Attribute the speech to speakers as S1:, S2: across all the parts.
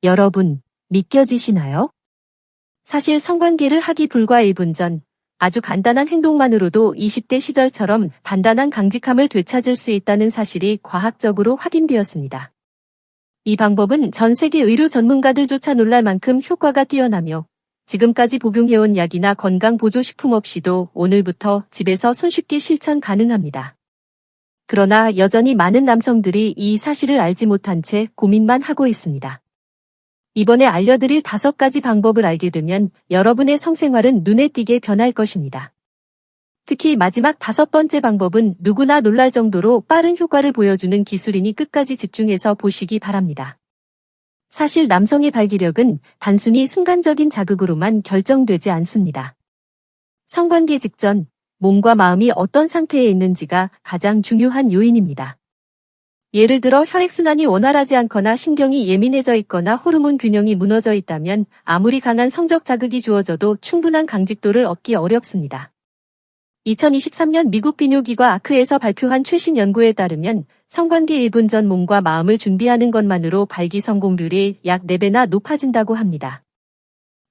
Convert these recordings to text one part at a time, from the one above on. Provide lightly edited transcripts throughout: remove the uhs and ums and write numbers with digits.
S1: 여러분, 믿겨지시나요? 사실 성관계를 하기 불과 1분 전, 아주 간단한 행동만으로도 20대 시절처럼 단단한 강직함을 되찾을 수 있다는 사실이 과학적으로 확인되었습니다. 이 방법은 전 세계 의료 전문가들조차 놀랄 만큼 효과가 뛰어나며 지금까지 복용해온 약이나 건강보조식품 없이도 오늘부터 집에서 손쉽게 실천 가능합니다. 그러나 여전히 많은 남성들이 이 사실을 알지 못한 채 고민만 하고 있습니다. 이번에 알려드릴 5가지 방법을 알게 되면 여러분의 성생활은 눈에 띄게 변할 것입니다. 특히 마지막 5번째 방법은 누구나 놀랄 정도로 빠른 효과를 보여주는 기술이니 끝까지 집중해서 보시기 바랍니다. 사실 남성의 발기력은 단순히 순간적인 자극으로만 결정되지 않습니다. 성관계 직전, 몸과 마음이 어떤 상태에 있는지가 가장 중요한 요인입니다. 예를 들어 혈액순환이 원활하지 않거나 신경이 예민해져 있거나 호르몬 균형이 무너져 있다면 아무리 강한 성적 자극이 주어져도 충분한 강직도를 얻기 어렵습니다. 2023년 미국 비뇨기과 아크에서 발표한 최신 연구에 따르면 성관계 1분 전 몸과 마음을 준비하는 것만으로 발기 성공률이 약 4배나 높아진다고 합니다.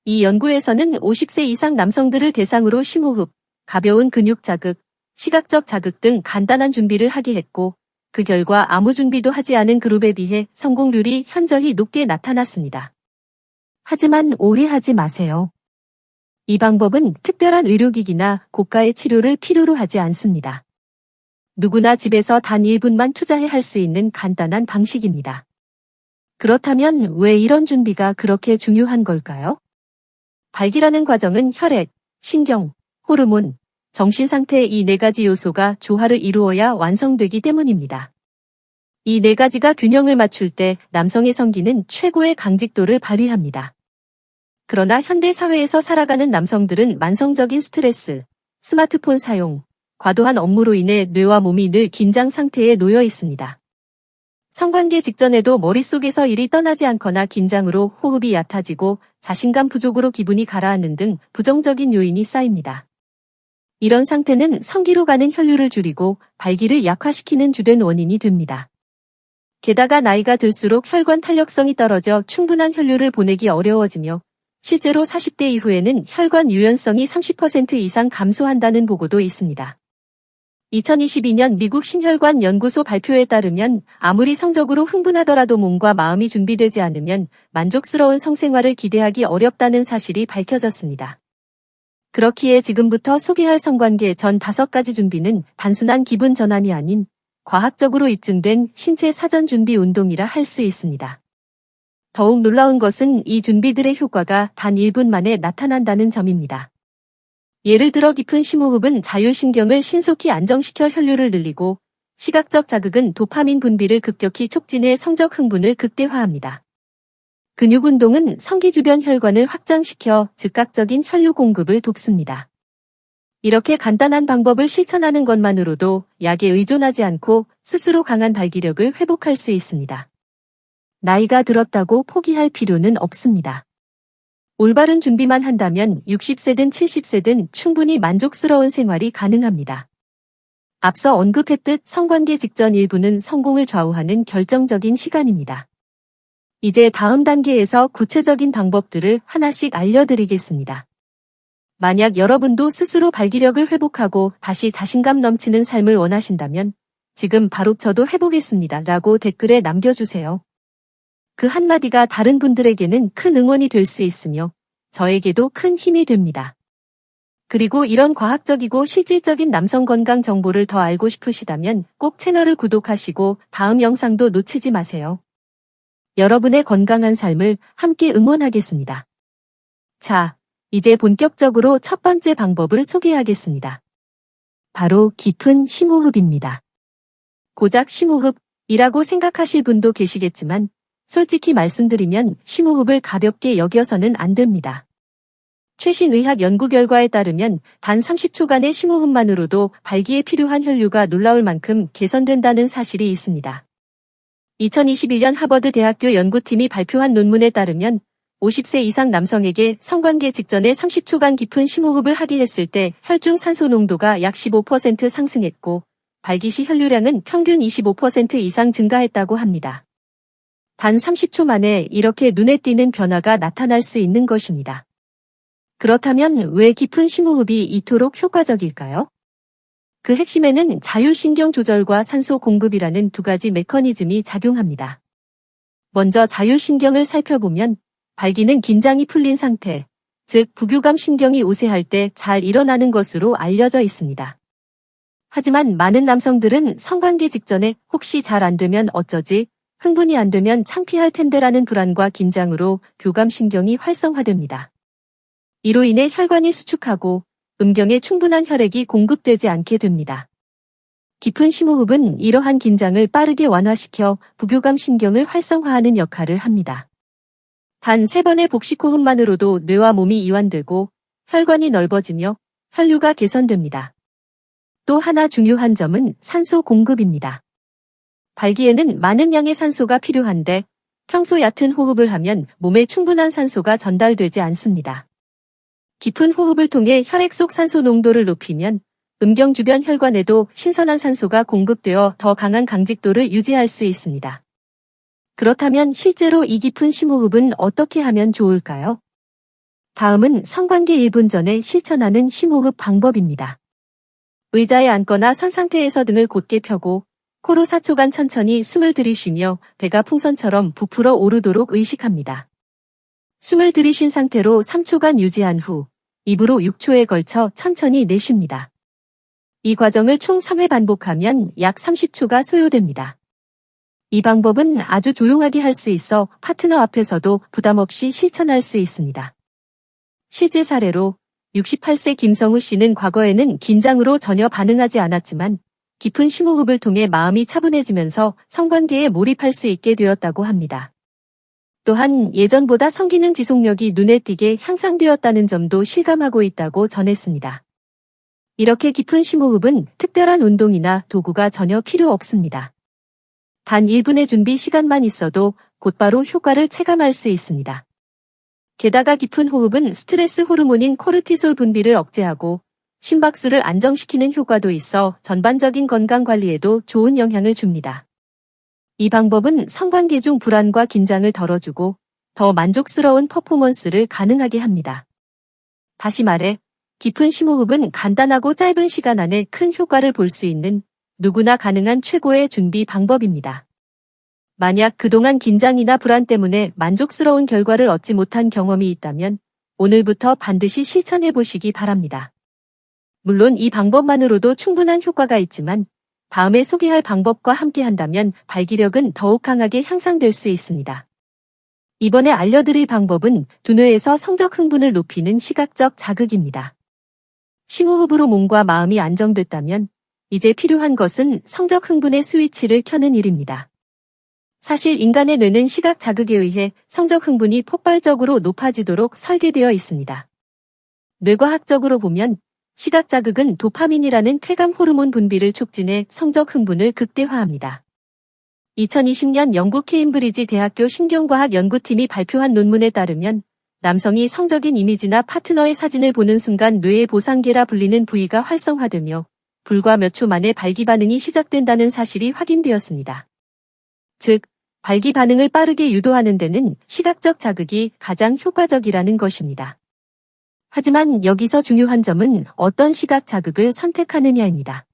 S1: 이 연구에서는 50세 이상 남성들을 대상으로 심호흡, 가벼운 근육 자극, 시각적 자극 등 간단한 준비를 하게 했고 그 결과 아무 준비도 하지 않은 그룹에 비해 성공률이 현저히 높게 나타났습니다. 하지만 오해하지 마세요. 이 방법은 특별한 의료기기나 고가의 치료를 필요로 하지 않습니다. 누구나 집에서 단 1분만 투자해 할 수 있는 간단한 방식입니다. 그렇다면 왜 이런 준비가 그렇게 중요한 걸까요? 발기라는 과정은 혈액, 신경, 호르몬, 정신상태의 이 4가지 요소가 조화를 이루어야 완성되기 때문입니다. 이 4가지가 균형을 맞출 때 남성의 성기는 최고의 강직도를 발휘합니다. 그러나 현대 사회에서 살아가는 남성들은 만성적인 스트레스, 스마트폰 사용, 과도한 업무로 인해 뇌와 몸이 늘 긴장 상태에 놓여 있습니다. 성관계 직전에도 머릿속에서 일이 떠나지 않거나 긴장으로 호흡이 얕아지고 자신감 부족으로 기분이 가라앉는 등 부정적인 요인이 쌓입니다. 이런 상태는 성기로 가는 혈류를 줄이고 발기를 약화시키는 주된 원인이 됩니다. 게다가 나이가 들수록 혈관 탄력성이 떨어져 충분한 혈류를 보내기 어려워지며 실제로 40대 이후에는 혈관 유연성이 30% 이상 감소한다는 보고도 있습니다. 2022년 미국 신혈관 연구소 발표에 따르면 아무리 성적으로 흥분하더라도 몸과 마음이 준비되지 않으면 만족스러운 성생활을 기대하기 어렵다는 사실이 밝혀졌습니다. 그렇기에 지금부터 소개할 성관계 전 5가지 준비는 단순한 기분 전환이 아닌 과학적으로 입증된 신체 사전 준비 운동이라 할 수 있습니다. 더욱 놀라운 것은 이 준비들의 효과가 단 1분 만에 나타난다는 점입니다. 예를 들어 깊은 심호흡은 자율신경을 신속히 안정시켜 혈류를 늘리고 시각적 자극은 도파민 분비를 급격히 촉진해 성적 흥분을 극대화합니다. 근육 운동은 성기 주변 혈관을 확장시켜 즉각적인 혈류 공급을 돕습니다. 이렇게 간단한 방법을 실천하는 것만으로도 약에 의존하지 않고 스스로 강한 발기력을 회복할 수 있습니다. 나이가 들었다고 포기할 필요는 없습니다. 올바른 준비만 한다면 60세든 70세든 충분히 만족스러운 생활이 가능합니다. 앞서 언급했듯 성관계 직전 1분은 성공을 좌우하는 결정적인 시간입니다. 이제 다음 단계에서 구체적인 방법들을 하나씩 알려드리겠습니다. 만약 여러분도 스스로 발기력을 회복하고 다시 자신감 넘치는 삶을 원하신다면 지금 바로 저도 해보겠습니다 라고 댓글에 남겨주세요. 그 한마디가 다른 분들에게는 큰 응원이 될 수 있으며 저에게도 큰 힘이 됩니다. 그리고 이런 과학적이고 실질적인 남성 건강 정보를 더 알고 싶으시다면 꼭 채널을 구독하시고 다음 영상도 놓치지 마세요. 여러분의 건강한 삶을 함께 응원하겠습니다. 자, 이제 본격적으로 첫 번째 방법을 소개하겠습니다. 바로 깊은 심호흡입니다. 고작 심호흡이라고 생각하실 분도 계시겠지만 솔직히 말씀드리면 심호흡을 가볍게 여겨서는 안 됩니다. 최신 의학 연구 결과에 따르면 단 30초간의 심호흡만으로도 발기에 필요한 혈류가 놀라울 만큼 개선된다는 사실이 있습니다. 2021년 하버드 대학교 연구팀이 발표한 논문에 따르면 50세 이상 남성에게 성관계 직전에 30초간 깊은 심호흡을 하게 했을 때 혈중 산소 농도가 약 15% 상승했고 발기 시 혈류량은 평균 25% 이상 증가했다고 합니다. 단 30초 만에 이렇게 눈에 띄는 변화가 나타날 수 있는 것입니다. 그렇다면 왜 깊은 심호흡이 이토록 효과적일까요? 그 핵심에는 자율신경 조절과 산소 공급이라는 두 가지 메커니즘이 작용합니다. 먼저 자율신경을 살펴보면 발기는 긴장이 풀린 상태, 즉 부교감 신경이 우세할 때 잘 일어나는 것으로 알려져 있습니다. 하지만 많은 남성들은 성관계 직전에 혹시 잘 안 되면 어쩌지, 흥분이 안 되면 창피할 텐데라는 불안과 긴장으로 교감신경이 활성화됩니다. 이로 인해 혈관이 수축하고 음경에 충분한 혈액이 공급되지 않게 됩니다. 깊은 심호흡은 이러한 긴장을 빠르게 완화시켜 부교감신경을 활성화하는 역할을 합니다. 단 3번의 복식호흡만으로도 뇌와 몸이 이완되고 혈관이 넓어지며 혈류가 개선됩니다. 또 하나 중요한 점은 산소 공급입니다. 발기에는 많은 양의 산소가 필요한데 평소 얕은 호흡을 하면 몸에 충분한 산소가 전달되지 않습니다. 깊은 호흡을 통해 혈액 속 산소 농도를 높이면 음경 주변 혈관에도 신선한 산소가 공급되어 더 강한 강직도를 유지할 수 있습니다. 그렇다면 실제로 이 깊은 심호흡은 어떻게 하면 좋을까요? 다음은 성관계 1분 전에 실천하는 심호흡 방법입니다. 의자에 앉거나 선 상태에서 등을 곧게 펴고 코로 4초간 천천히 숨을 들이쉬며 배가 풍선처럼 부풀어 오르도록 의식합니다. 숨을 들이쉰 상태로 3초간 유지한 후 입으로 6초에 걸쳐 천천히 내쉽니다. 이 과정을 총 3회 반복하면 약 30초가 소요됩니다. 이 방법은 아주 조용하게 할 수 있어 파트너 앞에서도 부담 없이 실천할 수 있습니다. 실제 사례로 68세 김성우 씨는 과거에는 긴장으로 전혀 반응하지 않았지만 깊은 심호흡을 통해 마음이 차분해지면서 성관계에 몰입할 수 있게 되었다고 합니다. 또한 예전보다 성기능 지속력이 눈에 띄게 향상되었다는 점도 실감하고 있다고 전했습니다. 이렇게 깊은 심호흡은 특별한 운동이나 도구가 전혀 필요 없습니다. 단 1분의 준비 시간만 있어도 곧바로 효과를 체감할 수 있습니다. 게다가 깊은 호흡은 스트레스 호르몬인 코르티솔 분비를 억제하고 심박수를 안정시키는 효과도 있어 전반적인 건강 관리에도 좋은 영향을 줍니다. 이 방법은 성관계 중 불안과 긴장을 덜어주고 더 만족스러운 퍼포먼스를 가능하게 합니다. 다시 말해, 깊은 심호흡은 간단하고 짧은 시간 안에 큰 효과를 볼 수 있는 누구나 가능한 최고의 준비 방법입니다. 만약 그동안 긴장이나 불안 때문에 만족스러운 결과를 얻지 못한 경험이 있다면 오늘부터 반드시 실천해 보시기 바랍니다. 물론 이 방법만으로도 충분한 효과가 있지만 다음에 소개할 방법과 함께 한다면 발기력은 더욱 강하게 향상될 수 있습니다. 이번에 알려드릴 방법은 두뇌에서 성적 흥분을 높이는 시각적 자극입니다. 심호흡으로 몸과 마음이 안정됐다면 이제 필요한 것은 성적 흥분의 스위치를 켜는 일입니다. 사실 인간의 뇌는 시각 자극에 의해 성적 흥분이 폭발적으로 높아지도록 설계되어 있습니다. 뇌과학적으로 보면 시각 자극은 도파민이라는 쾌감 호르몬 분비를 촉진해 성적 흥분을 극대화합니다. 2020년 영국 케임브리지 대학교 신경과학 연구팀이 발표한 논문에 따르면 남성이 성적인 이미지나 파트너의 사진을 보는 순간 뇌의 보상계라 불리는 부위가 활성화되며 불과 몇 초 만에 발기 반응이 시작된다는 사실이 확인되었습니다. 즉, 발기 반응을 빠르게 유도하는 데는 시각적 자극이 가장 효과적이라는 것입니다. 하지만 여기서 중요한 점은 어떤 시각 자극을 선택하느냐입니다.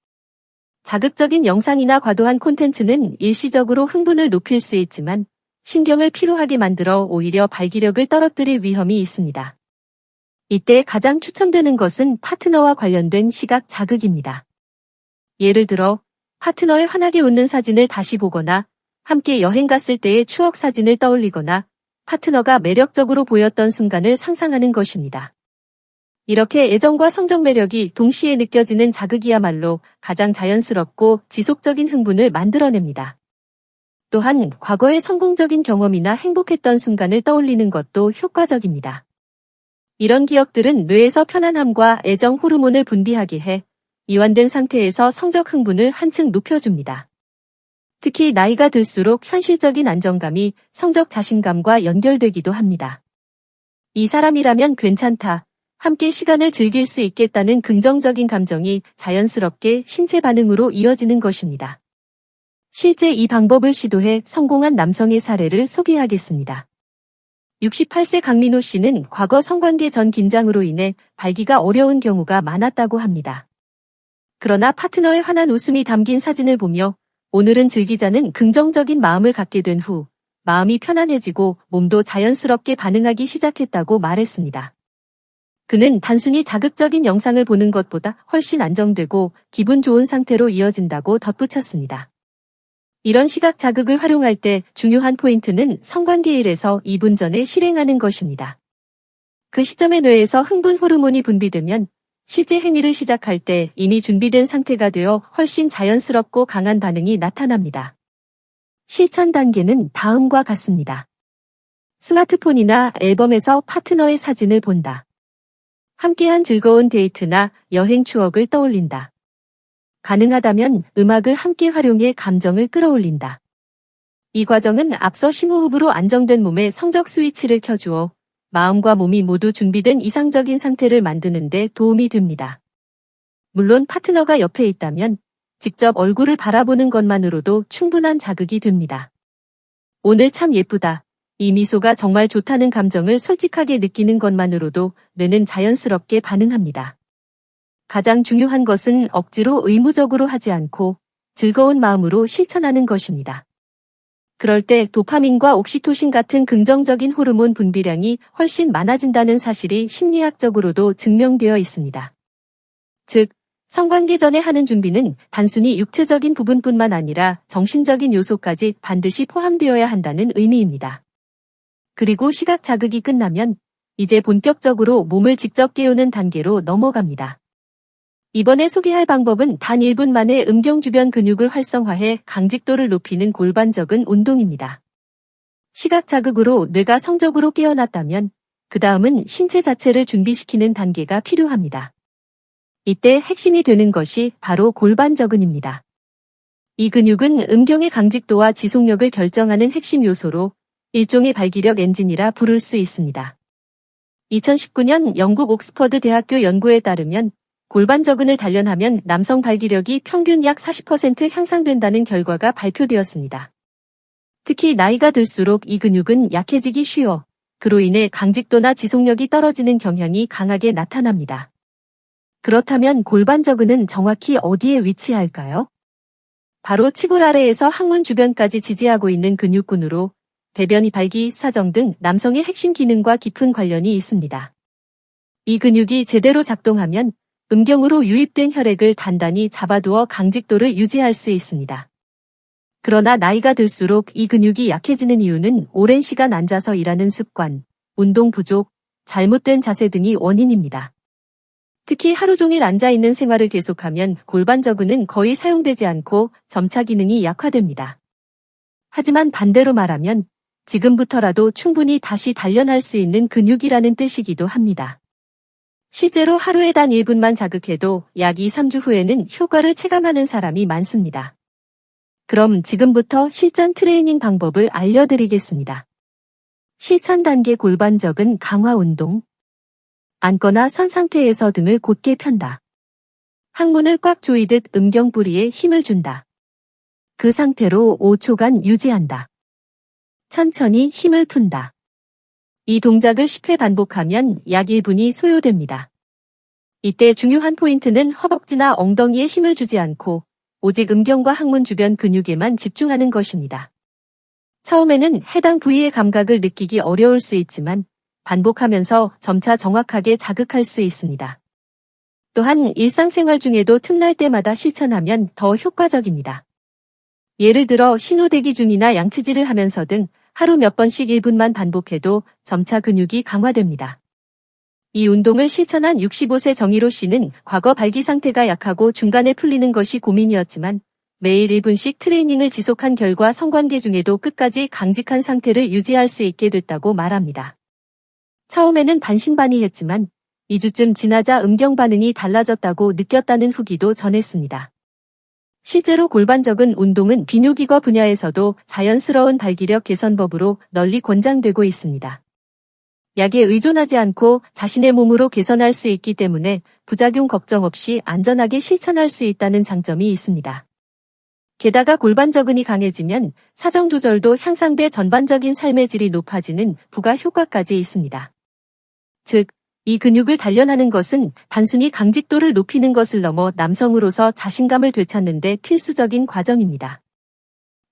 S1: 자극적인 영상이나 과도한 콘텐츠는 일시적으로 흥분을 높일 수 있지만 신경을 피로하게 만들어 오히려 발기력을 떨어뜨릴 위험이 있습니다. 이때 가장 추천되는 것은 파트너와 관련된 시각 자극입니다. 예를 들어 파트너의 환하게 웃는 사진을 다시 보거나 함께 여행 갔을 때의 추억 사진을 떠올리거나 파트너가 매력적으로 보였던 순간을 상상하는 것입니다. 이렇게 애정과 성적 매력이 동시에 느껴지는 자극이야말로 가장 자연스럽고 지속적인 흥분을 만들어냅니다. 또한 과거의 성공적인 경험이나 행복했던 순간을 떠올리는 것도 효과적입니다. 이런 기억들은 뇌에서 편안함과 애정 호르몬을 분비하게 해 이완된 상태에서 성적 흥분을 한층 높여줍니다. 특히 나이가 들수록 현실적인 안정감이 성적 자신감과 연결되기도 합니다. 이 사람이라면 괜찮다. 함께 시간을 즐길 수 있겠다는 긍정적인 감정이 자연스럽게 신체 반응으로 이어지는 것입니다. 실제 이 방법을 시도해 성공한 남성의 사례를 소개하겠습니다. 68세 강민호 씨는 과거 성관계 전 긴장으로 인해 발기가 어려운 경우가 많았다고 합니다. 그러나 파트너의 환한 웃음이 담긴 사진을 보며 오늘은 즐기자는 긍정적인 마음을 갖게 된 후 마음이 편안해지고 몸도 자연스럽게 반응하기 시작했다고 말했습니다. 그는 단순히 자극적인 영상을 보는 것보다 훨씬 안정되고 기분 좋은 상태로 이어진다고 덧붙였습니다. 이런 시각 자극을 활용할 때 중요한 포인트는 성관계 1에서 2분 전에 실행하는 것입니다. 그 시점에 뇌에서 흥분 호르몬이 분비되면 실제 행위를 시작할 때 이미 준비된 상태가 되어 훨씬 자연스럽고 강한 반응이 나타납니다. 실천 단계는 다음과 같습니다. 스마트폰이나 앨범에서 파트너의 사진을 본다. 함께한 즐거운 데이트나 여행 추억을 떠올린다. 가능하다면 음악을 함께 활용해 감정을 끌어올린다. 이 과정은 앞서 심호흡으로 안정된 몸에 성적 스위치를 켜주어 마음과 몸이 모두 준비된 이상적인 상태를 만드는 데 도움이 됩니다. 물론 파트너가 옆에 있다면 직접 얼굴을 바라보는 것만으로도 충분한 자극이 됩니다. 오늘 참 예쁘다. 이 미소가 정말 좋다는 감정을 솔직하게 느끼는 것만으로도 뇌는 자연스럽게 반응합니다. 가장 중요한 것은 억지로 의무적으로 하지 않고 즐거운 마음으로 실천하는 것입니다. 그럴 때 도파민과 옥시토신 같은 긍정적인 호르몬 분비량이 훨씬 많아진다는 사실이 심리학적으로도 증명되어 있습니다. 즉, 성관계 전에 하는 준비는 단순히 육체적인 부분뿐만 아니라 정신적인 요소까지 반드시 포함되어야 한다는 의미입니다. 그리고 시각 자극이 끝나면 이제 본격적으로 몸을 직접 깨우는 단계로 넘어갑니다. 이번에 소개할 방법은 단 1분 만에 음경 주변 근육을 활성화해 강직도를 높이는 골반적은 운동입니다. 시각 자극으로 뇌가 성적으로 깨어났다면 그 다음은 신체 자체를 준비시키는 단계가 필요합니다. 이때 핵심이 되는 것이 바로 골반적은입니다. 이 근육은 음경의 강직도와 지속력을 결정하는 핵심 요소로 일종의 발기력 엔진이라 부를 수 있습니다. 2019년 영국 옥스퍼드 대학교 연구에 따르면 골반적은을 단련하면 남성 발기력이 평균 약 40% 향상된다는 결과가 발표되었습니다. 특히 나이가 들수록 이 근육은 약해지기 쉬워 그로 인해 강직도나 지속력이 떨어지는 경향이 강하게 나타납니다. 그렇다면 골반적은은 정확히 어디에 위치할까요? 바로 치골 아래에서 항문 주변까지 지지하고 있는 근육군으로 배변이 발기, 사정 등 남성의 핵심 기능과 깊은 관련이 있습니다. 이 근육이 제대로 작동하면 음경으로 유입된 혈액을 단단히 잡아두어 강직도를 유지할 수 있습니다. 그러나 나이가 들수록 이 근육이 약해지는 이유는 오랜 시간 앉아서 일하는 습관, 운동 부족, 잘못된 자세 등이 원인입니다. 특히 하루 종일 앉아있는 생활을 계속하면 골반적은은 거의 사용되지 않고 점차 기능이 약화됩니다. 하지만 반대로 말하면 지금부터라도 충분히 다시 단련할 수 있는 근육이라는 뜻이기도 합니다. 실제로 하루에 단 1분만 자극해도 약 2-3주 후에는 효과를 체감하는 사람이 많습니다. 그럼 지금부터 실전 트레이닝 방법을 알려드리겠습니다. 실천 단계 골반적은 강화 운동. 앉거나 선 상태에서 등을 곧게 편다. 항문을 꽉 조이듯 음경 부리에 힘을 준다. 그 상태로 5초간 유지한다. 천천히 힘을 푼다. 이 동작을 10회 반복하면 약 1분이 소요됩니다. 이때 중요한 포인트는 허벅지나 엉덩이에 힘을 주지 않고 오직 음경과 항문 주변 근육에만 집중하는 것입니다. 처음에는 해당 부위의 감각을 느끼기 어려울 수 있지만 반복하면서 점차 정확하게 자극할 수 있습니다. 또한 일상생활 중에도 틈날 때마다 실천하면 더 효과적입니다. 예를 들어 신호대기 중이나 양치질을 하면서 등 하루 몇 번씩 1분만 반복해도 점차 근육이 강화됩니다. 이 운동을 실천한 65세 정희로 씨는 과거 발기 상태가 약하고 중간에 풀리는 것이 고민이었지만 매일 1분씩 트레이닝을 지속한 결과 성관계 중에도 끝까지 강직한 상태를 유지할 수 있게 됐다고 말합니다. 처음에는 반신반의했지만 2주쯤 지나자 음경 반응이 달라졌다고 느꼈다는 후기도 전했습니다. 실제로 골반적은 운동은 비뇨기과 분야에서도 자연스러운 발기력 개선법으로 널리 권장되고 있습니다. 약에 의존하지 않고 자신의 몸으로 개선할 수 있기 때문에 부작용 걱정 없이 안전하게 실천할 수 있다는 장점이 있습니다. 게다가 골반저근이 강해지면 사정 조절도 향상돼 전반적인 삶의 질이 높아지는 부가 효과까지 있습니다. 즉, 이 근육을 단련하는 것은 단순히 강직도를 높이는 것을 넘어 남성으로서 자신감을 되찾는 데 필수적인 과정입니다.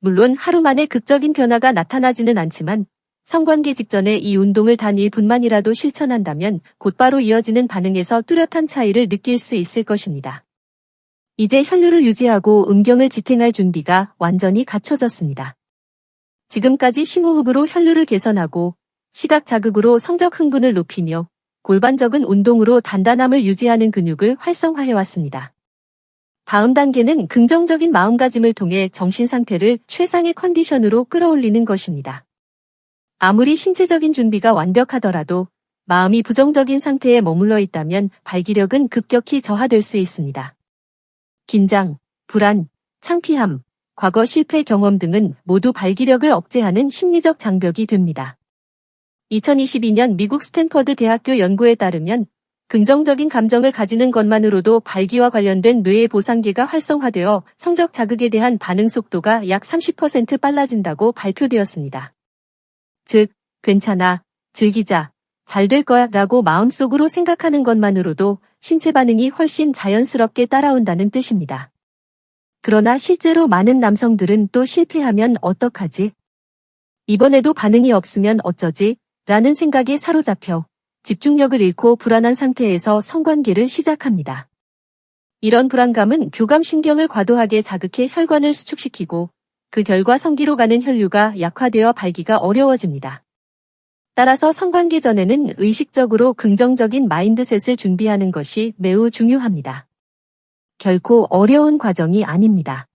S1: 물론 하루 만에 극적인 변화가 나타나지는 않지만 성관계 직전에 이 운동을 단 1분만이라도 실천한다면 곧바로 이어지는 반응에서 뚜렷한 차이를 느낄 수 있을 것입니다. 이제 혈류를 유지하고 음경을 지탱할 준비가 완전히 갖춰졌습니다. 지금까지 심호흡으로 혈류를 개선하고 시각 자극으로 성적 흥분을 높이며 골반적인 운동으로 단단함을 유지하는 근육을 활성화해왔습니다. 다음 단계는 긍정적인 마음가짐을 통해 정신 상태를 최상의 컨디션으로 끌어올리는 것입니다. 아무리 신체적인 준비가 완벽하더라도 마음이 부정적인 상태에 머물러 있다면 발기력은 급격히 저하될 수 있습니다. 긴장, 불안, 창피함, 과거 실패 경험 등은 모두 발기력을 억제하는 심리적 장벽이 됩니다. 2022년 미국 스탠퍼드 대학교 연구에 따르면 긍정적인 감정을 가지는 것만으로도 발기와 관련된 뇌의 보상계가 활성화되어 성적 자극에 대한 반응 속도가 약 30% 빨라진다고 발표되었습니다. 즉, 괜찮아, 즐기자, 잘 될 거야 라고 마음속으로 생각하는 것만으로도 신체 반응이 훨씬 자연스럽게 따라온다는 뜻입니다. 그러나 실제로 많은 남성들은 또 실패하면 어떡하지? 이번에도 반응이 없으면 어쩌지? 라는 생각에 사로잡혀 집중력을 잃고 불안한 상태에서 성관계를 시작합니다. 이런 불안감은 교감신경을 과도하게 자극해 혈관을 수축시키고 그 결과 성기로 가는 혈류가 약화되어 발기가 어려워집니다. 따라서 성관계 전에는 의식적으로 긍정적인 마인드셋을 준비하는 것이 매우 중요합니다. 결코 어려운 과정이 아닙니다.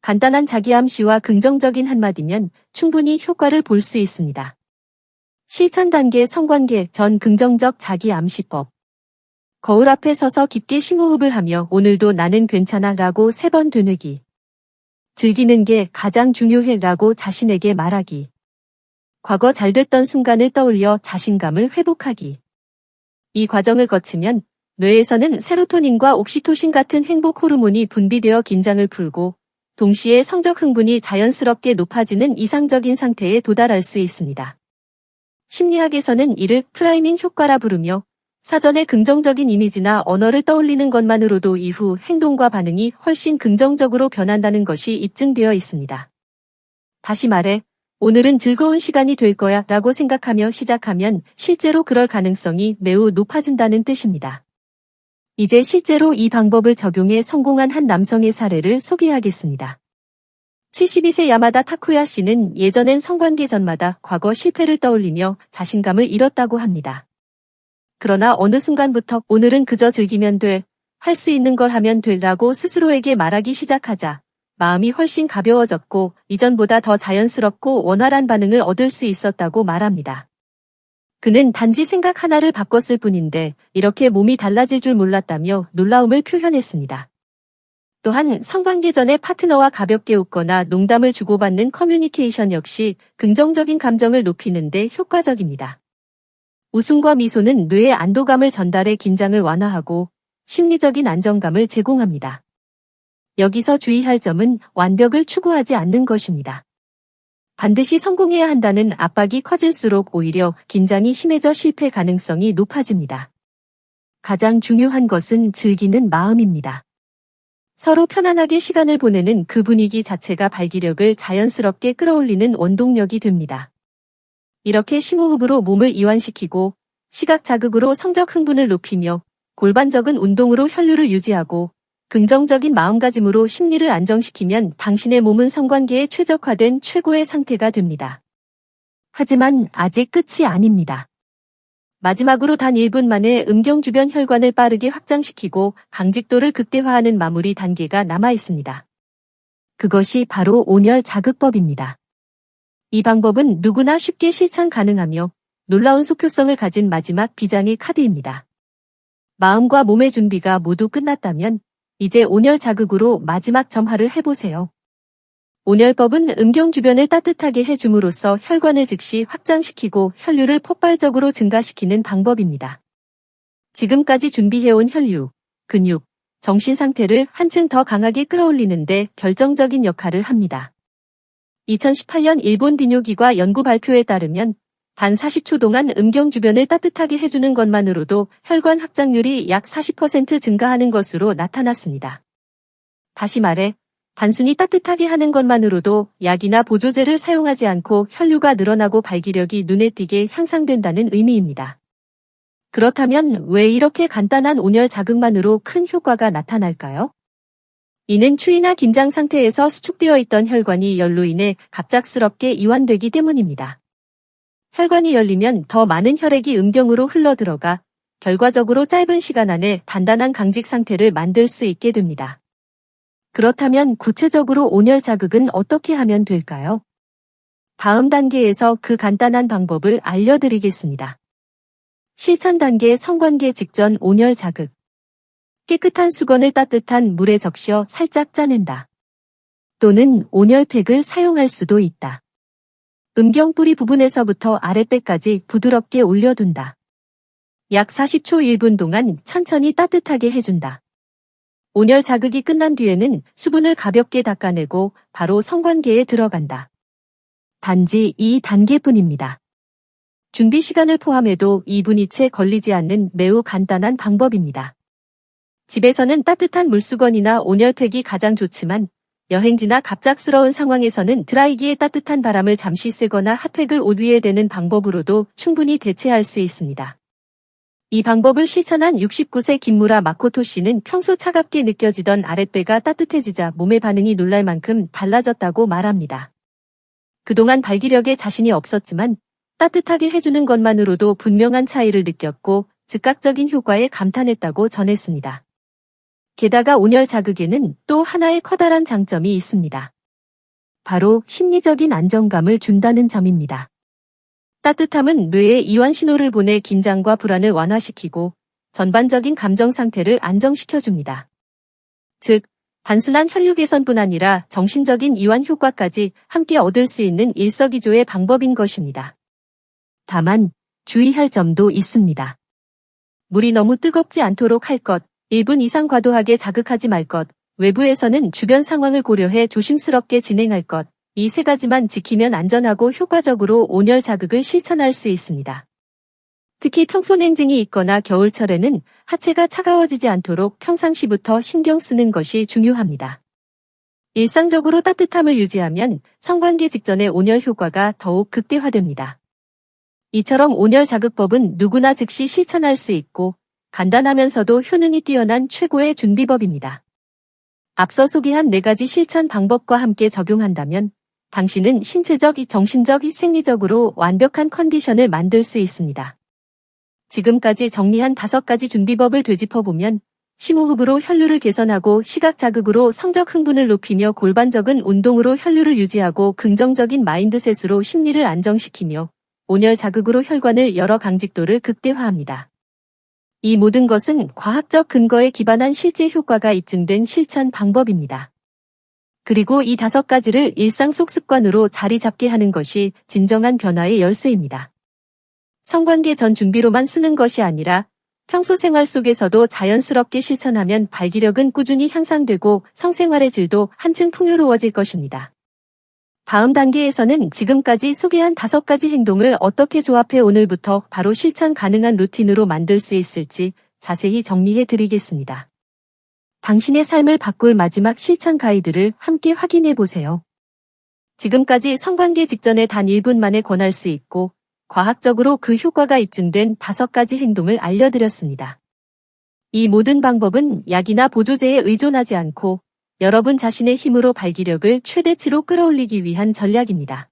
S1: 간단한 자기암시와 긍정적인 한마디면 충분히 효과를 볼 수 있습니다. 실천 단계 성관계 전 긍정적 자기암시법. 거울 앞에 서서 깊게 심호흡을 하며 오늘도 나는 괜찮아 라고 3번 되뇌기. 즐기는 게 가장 중요해 라고 자신에게 말하기. 과거 잘됐던 순간을 떠올려 자신감을 회복하기. 이 과정을 거치면 뇌에서는 세로토닌과 옥시토신 같은 행복 호르몬이 분비되어 긴장을 풀고 동시에 성적 흥분이 자연스럽게 높아지는 이상적인 상태에 도달할 수 있습니다. 심리학에서는 이를 프라이밍 효과라 부르며 사전에 긍정적인 이미지나 언어를 떠올리는 것만으로도 이후 행동과 반응이 훨씬 긍정적으로 변한다는 것이 입증되어 있습니다. 다시 말해, 오늘은 즐거운 시간이 될 거야 라고 생각하며 시작하면 실제로 그럴 가능성이 매우 높아진다는 뜻입니다. 이제 실제로 이 방법을 적용해 성공한 한 남성의 사례를 소개하겠습니다. 72세 야마다 타쿠야 씨는 예전엔 성관계 전마다 과거 실패를 떠올리며 자신감을 잃었다고 합니다. 그러나 어느 순간부터 오늘은 그저 즐기면 돼, 할 수 있는 걸 하면 돼 라고 스스로에게 말하기 시작하자 마음이 훨씬 가벼워졌고 이전보다 더 자연스럽고 원활한 반응을 얻을 수 있었다고 말합니다. 그는 단지 생각 하나를 바꿨을 뿐인데 이렇게 몸이 달라질 줄 몰랐다며 놀라움을 표현했습니다. 또한 성관계 전에 파트너와 가볍게 웃거나 농담을 주고받는 커뮤니케이션 역시 긍정적인 감정을 높이는 데 효과적입니다. 웃음과 미소는 뇌에 안도감을 전달해 긴장을 완화하고 심리적인 안정감을 제공합니다. 여기서 주의할 점은 완벽을 추구하지 않는 것입니다. 반드시 성공해야 한다는 압박이 커질수록 오히려 긴장이 심해져 실패 가능성이 높아집니다. 가장 중요한 것은 즐기는 마음입니다. 서로 편안하게 시간을 보내는 그 분위기 자체가 발기력을 자연스럽게 끌어올리는 원동력이 됩니다. 이렇게 심호흡으로 몸을 이완시키고 시각 자극으로 성적 흥분을 높이며 골반적인 운동으로 혈류를 유지하고 긍정적인 마음가짐으로 심리를 안정시키면 당신의 몸은 성관계에 최적화된 최고의 상태가 됩니다. 하지만 아직 끝이 아닙니다. 마지막으로 단 1분 만에 음경 주변 혈관을 빠르게 확장시키고 강직도를 극대화하는 마무리 단계가 남아 있습니다. 그것이 바로 온열 자극법입니다. 이 방법은 누구나 쉽게 실천 가능하며 놀라운 속효성을 가진 마지막 비장의 카드입니다. 마음과 몸의 준비가 모두 끝났다면 이제 온열 자극으로 마지막 점화를 해보세요. 온열법은 음경 주변을 따뜻하게 해줌으로써 혈관을 즉시 확장시키고 혈류를 폭발적으로 증가시키는 방법입니다. 지금까지 준비해온 혈류, 근육, 정신 상태를 한층 더 강하게 끌어올리는데 결정적인 역할을 합니다. 2018년 일본 비뇨기과 연구 발표에 따르면 단 40초 동안 음경 주변을 따뜻하게 해주는 것만으로도 혈관 확장률이 약 40% 증가하는 것으로 나타났습니다. 다시 말해, 단순히 따뜻하게 하는 것만으로도 약이나 보조제를 사용하지 않고 혈류가 늘어나고 발기력이 눈에 띄게 향상된다는 의미입니다. 그렇다면 왜 이렇게 간단한 온열 자극만으로 큰 효과가 나타날까요? 이는 추위나 긴장 상태에서 수축되어 있던 혈관이 열로 인해 갑작스럽게 이완되기 때문입니다. 혈관이 열리면 더 많은 혈액이 음경으로 흘러들어가 결과적으로 짧은 시간 안에 단단한 강직 상태를 만들 수 있게 됩니다. 그렇다면 구체적으로 온열 자극은 어떻게 하면 될까요? 다음 단계에서 그 간단한 방법을 알려드리겠습니다. 실천 단계 성관계 직전 온열 자극. 깨끗한 수건을 따뜻한 물에 적셔 살짝 짜낸다. 또는 온열팩을 사용할 수도 있다. 음경 뿌리 부분에서부터 아랫배까지 부드럽게 올려둔다. 약 40초 1분 동안 천천히 따뜻하게 해준다. 온열 자극이 끝난 뒤에는 수분을 가볍게 닦아내고 바로 성관계에 들어간다. 단지 2단계뿐입니다. 준비 시간을 포함해도 2분이 채 걸리지 않는 매우 간단한 방법입니다. 집에서는 따뜻한 물수건이나 온열팩이 가장 좋지만 여행지나 갑작스러운 상황에서는 드라이기에 따뜻한 바람을 잠시 쐬거나 핫팩을 옷 위에 대는 방법으로도 충분히 대체할 수 있습니다. 이 방법을 실천한 69세 김무라 마코토 씨는 평소 차갑게 느껴지던 아랫배가 따뜻해지자 몸의 반응이 놀랄 만큼 달라졌다고 말합니다. 그동안 발기력에 자신이 없었지만 따뜻하게 해주는 것만으로도 분명한 차이를 느꼈고 즉각적인 효과에 감탄했다고 전했습니다. 게다가 온열 자극에는 또 하나의 커다란 장점이 있습니다. 바로 심리적인 안정감을 준다는 점입니다. 따뜻함은 뇌에 이완 신호를 보내 긴장과 불안을 완화시키고 전반적인 감정 상태를 안정시켜줍니다. 즉, 단순한 혈류 개선뿐 아니라 정신적인 이완 효과까지 함께 얻을 수 있는 일석이조의 방법인 것입니다. 다만, 주의할 점도 있습니다. 물이 너무 뜨겁지 않도록 할 것, 1분 이상 과도하게 자극하지 말 것, 외부에서는 주변 상황을 고려해 조심스럽게 진행할 것, 이 세 가지만 지키면 안전하고 효과적으로 온열 자극을 실천할 수 있습니다. 특히 평소 냉증이 있거나 겨울철에는 하체가 차가워지지 않도록 평상시부터 신경 쓰는 것이 중요합니다. 일상적으로 따뜻함을 유지하면 성관계 직전의 온열 효과가 더욱 극대화됩니다. 이처럼 온열 자극법은 누구나 즉시 실천할 수 있고 간단하면서도 효능이 뛰어난 최고의 준비법입니다. 앞서 소개한 4가지 실천 방법과 함께 적용한다면 당신은 신체적, 정신적, 생리적으로 완벽한 컨디션을 만들 수 있습니다. 지금까지 정리한 5가지 준비법을 되짚어보면 심호흡으로 혈류를 개선하고 시각 자극으로 성적 흥분을 높이며 골반적인 운동으로 혈류를 유지하고 긍정적인 마인드셋으로 심리를 안정시키며 온열 자극으로 혈관을 열어 강직도를 극대화합니다. 이 모든 것은 과학적 근거에 기반한 실제 효과가 입증된 실천 방법입니다. 그리고 이 5가지를 일상 속 습관으로 자리 잡게 하는 것이 진정한 변화의 열쇠입니다. 성관계 전 준비로만 쓰는 것이 아니라 평소 생활 속에서도 자연스럽게 실천하면 발기력은 꾸준히 향상되고 성생활의 질도 한층 풍요로워질 것입니다. 다음 단계에서는 지금까지 소개한 5가지 행동을 어떻게 조합해 오늘부터 바로 실천 가능한 루틴으로 만들 수 있을지 자세히 정리해 드리겠습니다. 당신의 삶을 바꿀 마지막 실천 가이드를 함께 확인해 보세요. 지금까지 성관계 직전에 단 1분 만에 권할 수 있고 과학적으로 그 효과가 입증된 5가지 행동을 알려드렸습니다. 이 모든 방법은 약이나 보조제에 의존하지 않고 여러분 자신의 힘으로 발기력을 최대치로 끌어올리기 위한 전략입니다.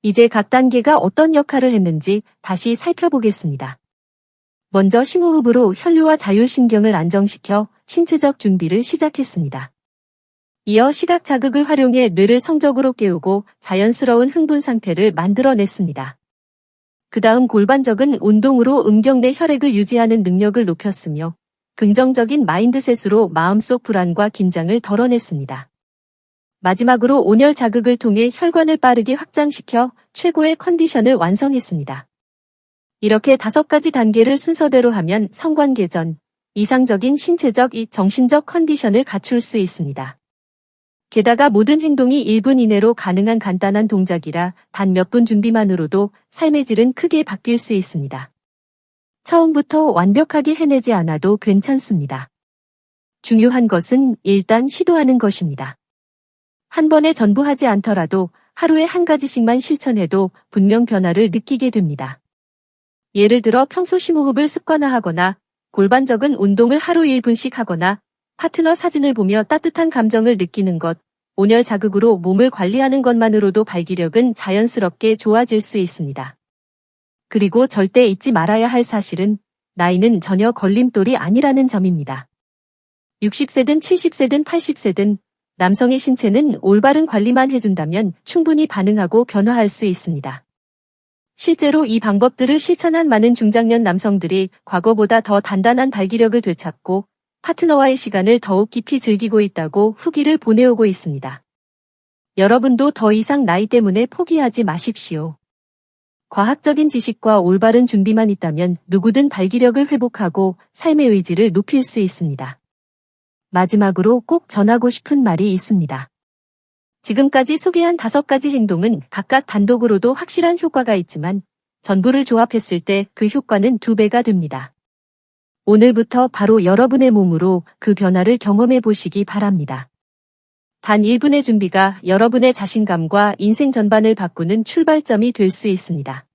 S1: 이제 각 단계가 어떤 역할을 했는지 다시 살펴보겠습니다. 먼저 심호흡으로 혈류와 자율신경을 안정시켜 신체적 준비를 시작했습니다. 이어 시각 자극을 활용해 뇌를 성적으로 깨우고 자연스러운 흥분 상태를 만들어냈습니다. 그 다음 골반적인 운동으로 음경 내 혈액을 유지하는 능력을 높였으며 긍정적인 마인드셋으로 마음속 불안과 긴장을 덜어냈습니다. 마지막으로 온열 자극을 통해 혈관을 빠르게 확장시켜 최고의 컨디션을 완성했습니다. 이렇게 5가지 단계를 순서대로 하면 성관계 전, 이상적인 신체적, 정신적 컨디션을 갖출 수 있습니다. 게다가 모든 행동이 1분 이내로 가능한 간단한 동작이라 단 몇 분 준비만으로도 삶의 질은 크게 바뀔 수 있습니다. 처음부터 완벽하게 해내지 않아도 괜찮습니다. 중요한 것은 일단 시도하는 것입니다. 한 번에 전부 하지 않더라도 하루에 한 가지씩만 실천해도 분명 변화를 느끼게 됩니다. 예를 들어 평소 심호흡을 습관화하거나 골반적인 운동을 하루 1분씩 하거나 파트너 사진을 보며 따뜻한 감정을 느끼는 것, 온열 자극으로 몸을 관리하는 것만으로도 발기력은 자연스럽게 좋아질 수 있습니다. 그리고 절대 잊지 말아야 할 사실은 나이는 전혀 걸림돌이 아니라는 점입니다. 60세든 70세든 80세든 남성의 신체는 올바른 관리만 해준다면 충분히 반응하고 변화할 수 있습니다. 실제로 이 방법들을 실천한 많은 중장년 남성들이 과거보다 더 단단한 발기력을 되찾고 파트너와의 시간을 더욱 깊이 즐기고 있다고 후기를 보내오고 있습니다. 여러분도 더 이상 나이 때문에 포기하지 마십시오. 과학적인 지식과 올바른 준비만 있다면 누구든 발기력을 회복하고 삶의 의지를 높일 수 있습니다. 마지막으로 꼭 전하고 싶은 말이 있습니다. 지금까지 소개한 5가지 행동은 각각 단독으로도 확실한 효과가 있지만 전부를 조합했을 때 그 효과는 2배가 됩니다. 오늘부터 바로 여러분의 몸으로 그 변화를 경험해 보시기 바랍니다. 단 1분의 준비가 여러분의 자신감과 인생 전반을 바꾸는 출발점이 될 수 있습니다.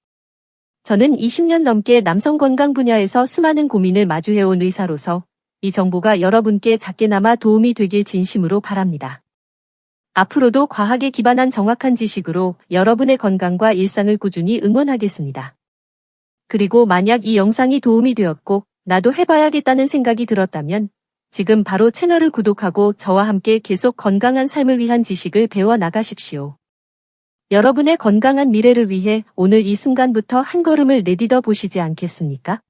S1: 저는 20년 넘게 남성 건강 분야에서 수많은 고민을 마주해온 의사로서 이 정보가 여러분께 작게나마 도움이 되길 진심으로 바랍니다. 앞으로도 과학에 기반한 정확한 지식으로 여러분의 건강과 일상을 꾸준히 응원하겠습니다. 그리고 만약 이 영상이 도움이 되었고 나도 해봐야겠다는 생각이 들었다면 지금 바로 채널을 구독하고 저와 함께 계속 건강한 삶을 위한 지식을 배워 나가십시오. 여러분의 건강한 미래를 위해 오늘 이 순간부터 한 걸음을 내딛어 보시지 않겠습니까?